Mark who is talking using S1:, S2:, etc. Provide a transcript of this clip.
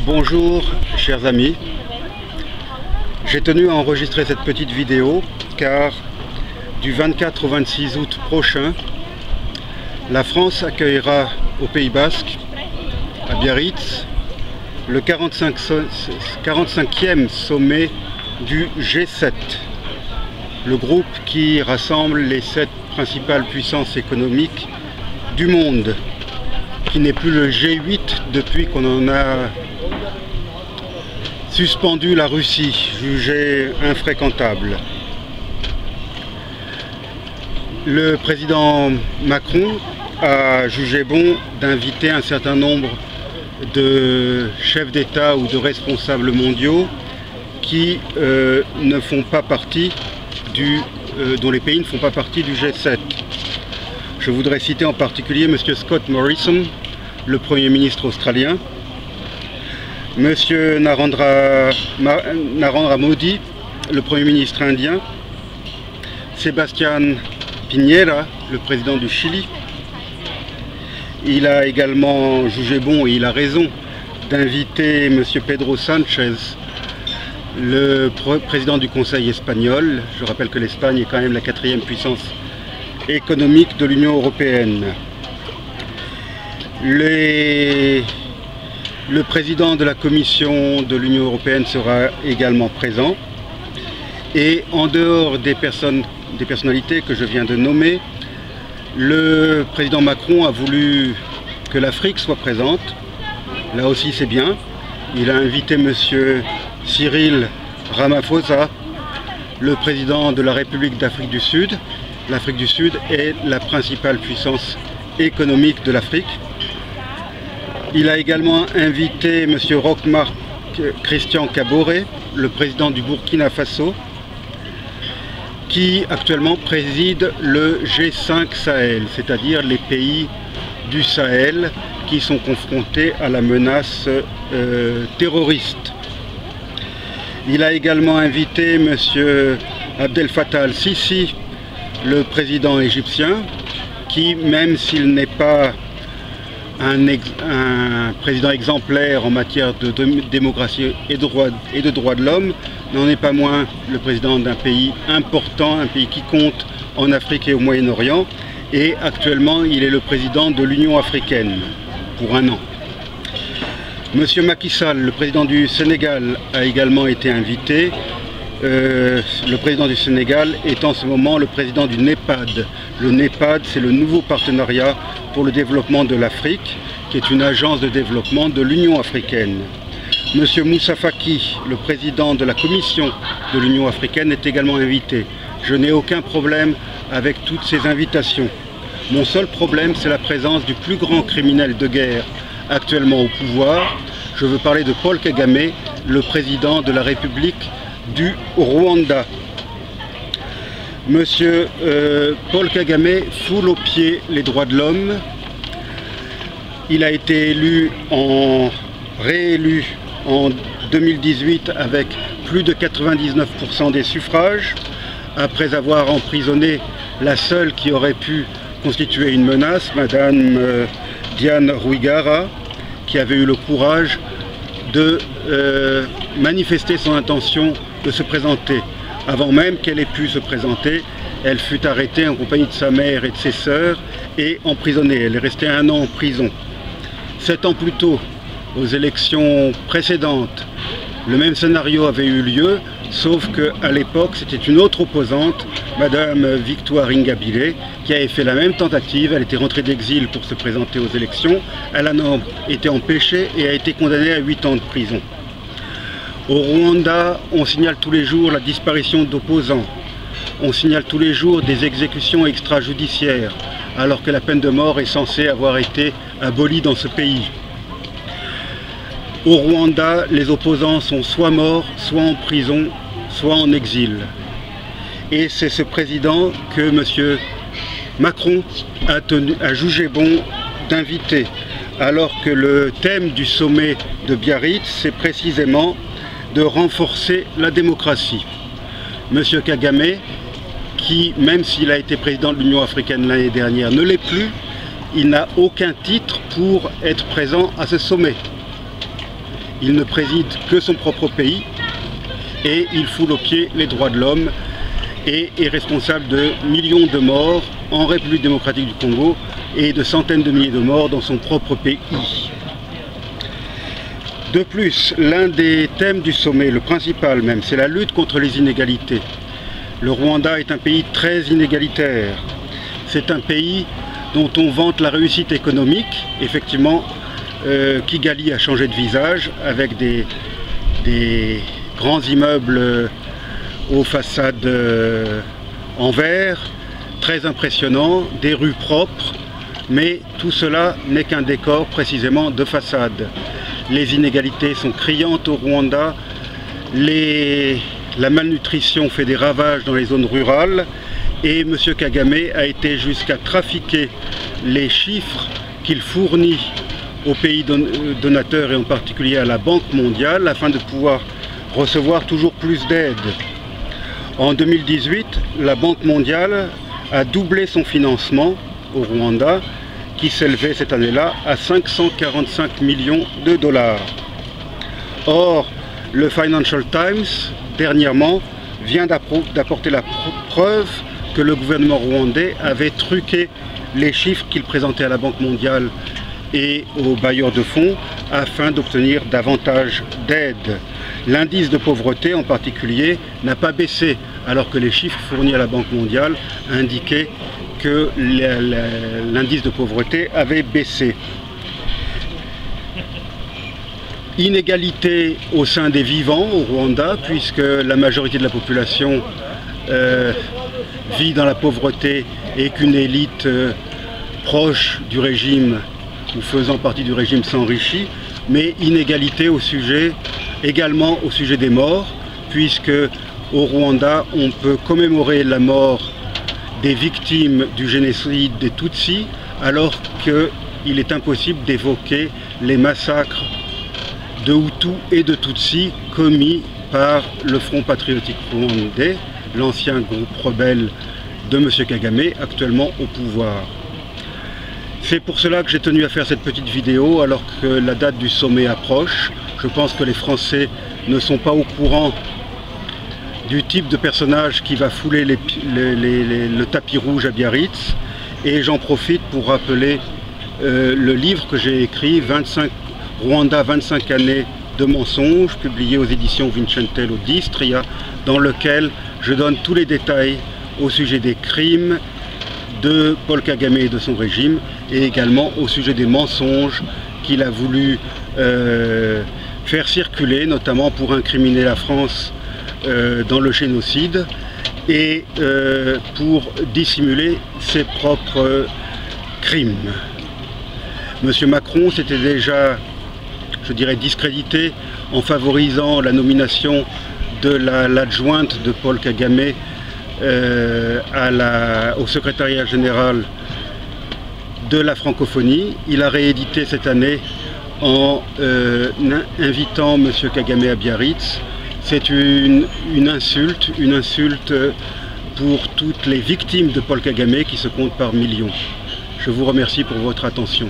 S1: Bonjour chers amis, j'ai tenu à enregistrer cette petite vidéo car du 24 au 26 août prochain, la France accueillera au Pays Basque, à Biarritz, le 45e sommet du G7, le groupe qui rassemble les 7 principales puissances économiques du monde, qui n'est plus le G8 depuis qu'on en a suspendu la Russie, jugée infréquentable. Le président Macron a jugé bon d'inviter un certain nombre de chefs d'État ou de responsables mondiaux qui ne font pas partie dont les pays ne font pas partie du G7. Je voudrais citer en particulier M. Scott Morrison, le Premier ministre australien, M. Narendra Modi, le Premier ministre indien, Sebastián Piñera, le président du Chili. Il a également jugé bon, et il a raison, d'inviter M. Pedro Sánchez, le président du Conseil espagnol. Je rappelle que l'Espagne est quand même la 4e puissance économique de l'Union européenne. Le président de la Commission de l'Union européenne sera également présent. Et en dehors des personnalités que je viens de nommer, le président Macron a voulu que l'Afrique soit présente. Là aussi c'est bien. Il a invité M. Cyril Ramaphosa, le président de la République d'Afrique du Sud. L'Afrique du Sud est la principale puissance économique de l'Afrique. Il a également invité M. Roch-Marc Christian Kaboré, le président du Burkina Faso, qui actuellement préside le G5 Sahel, c'est-à-dire les pays du Sahel qui sont confrontés à la menace terroriste. Il a également invité M. Abdel Fattah al-Sisi, le président égyptien, qui, même s'il n'est pas un président exemplaire en matière de démocratie et de droits de l'homme, n'en est pas moins le président d'un pays important, un pays qui compte en Afrique et au Moyen-Orient, et actuellement il est le président de l'Union africaine pour un an. Monsieur Macky Sall, le président du Sénégal, a également été invité. Le président du Sénégal est en ce moment le président du NEPAD. Le NEPAD, c'est le nouveau partenariat pour le développement de l'Afrique, qui est une agence de développement de l'Union africaine. Monsieur Moussa Faki, le président de la Commission de l'Union africaine, est également invité. Je n'ai aucun problème avec toutes ces invitations. Mon seul problème, c'est la présence du plus grand criminel de guerre actuellement au pouvoir. Je veux parler de Paul Kagame, le président de la République du Rwanda. Monsieur Paul Kagame foule aux pieds les droits de l'homme. Il a été réélu en 2018 avec plus de 99% des suffrages, après avoir emprisonné la seule qui aurait pu constituer une menace, Madame Diane Rwigara, qui avait eu le courage de manifester son intention de se présenter. Avant même qu'elle ait pu se présenter, elle fut arrêtée en compagnie de sa mère et de ses sœurs et emprisonnée. Elle est restée 1 an en prison. 7 ans plus tôt, aux élections précédentes, le même scénario avait eu lieu, sauf qu'à l'époque, c'était une autre opposante, Madame Victoire Ingabire, qui avait fait la même tentative. Elle était rentrée d'exil pour se présenter aux élections. Elle en a été empêchée et a été condamnée à 8 ans de prison. Au Rwanda, on signale tous les jours la disparition d'opposants. On signale tous les jours des exécutions extrajudiciaires, alors que la peine de mort est censée avoir été abolie dans ce pays. Au Rwanda, les opposants sont soit morts, soit en prison, soit en exil. Et c'est ce président que M. Macron a jugé bon d'inviter, alors que le thème du sommet de Biarritz, c'est précisément de renforcer la démocratie. M. Kagame, qui, même s'il a été président de l'Union africaine l'année dernière, ne l'est plus, il n'a aucun titre pour être présent à ce sommet. il ne préside que son propre pays et il foule aux pieds les droits de l'homme et est responsable de millions de morts en République démocratique du Congo et de centaines de milliers de morts dans son propre pays. De plus, l'un des thèmes du sommet, le principal même, c'est la lutte contre les inégalités. Le Rwanda est un pays très inégalitaire. C'est un pays dont on vante la réussite économique. Effectivement, Kigali a changé de visage avec des grands immeubles aux façades en verre, très impressionnants, des rues propres, mais tout cela n'est qu'un décor précisément de façade. Les inégalités sont criantes au Rwanda, la malnutrition fait des ravages dans les zones rurales et M. Kagame a été jusqu'à trafiquer les chiffres qu'il fournit aux pays donateurs et en particulier à la Banque mondiale afin de pouvoir recevoir toujours plus d'aide. En 2018, la Banque mondiale a doublé son financement au Rwanda qui s'élevait cette année-là à 545 millions de dollars. Or, le Financial Times, dernièrement, vient d'apporter la preuve que le gouvernement rwandais avait truqué les chiffres qu'il présentait à la Banque mondiale et aux bailleurs de fonds afin d'obtenir davantage d'aide. L'indice de pauvreté en particulier n'a pas baissé alors que les chiffres fournis à la Banque mondiale indiquaient que l'indice de pauvreté avait baissé. Inégalité au sein des vivants au Rwanda puisque la majorité de la population vit dans la pauvreté et qu'une élite proche du régime ou faisant partie du régime s'enrichit, mais inégalité également au sujet des morts, puisque au Rwanda on peut commémorer la mort des victimes du génocide des Tutsis, alors qu'il est impossible d'évoquer les massacres de Hutus et de Tutsis commis par le Front patriotique rwandais, l'ancien groupe rebelle de M. Kagame, actuellement au pouvoir. C'est pour cela que j'ai tenu à faire cette petite vidéo alors que la date du sommet approche. Je pense que les Français ne sont pas au courant du type de personnage qui va fouler le tapis rouge à Biarritz. Et j'en profite pour rappeler le livre que j'ai écrit, Rwanda 25 années de mensonges, publié aux éditions Vincentello d'Istria, dans lequel je donne tous les détails au sujet des crimes de Paul Kagame et de son régime, et également au sujet des mensonges qu'il a voulu faire circuler, notamment pour incriminer la France dans le génocide et pour dissimuler ses propres crimes. Monsieur Macron s'était déjà, je dirais, discrédité en favorisant la nomination de l'adjointe de Paul Kagame au secrétariat général de la francophonie. Il a réédité cette année en invitant M. Kagame à Biarritz. C'est une insulte pour toutes les victimes de Paul Kagame qui se comptent par millions. Je vous remercie pour votre attention.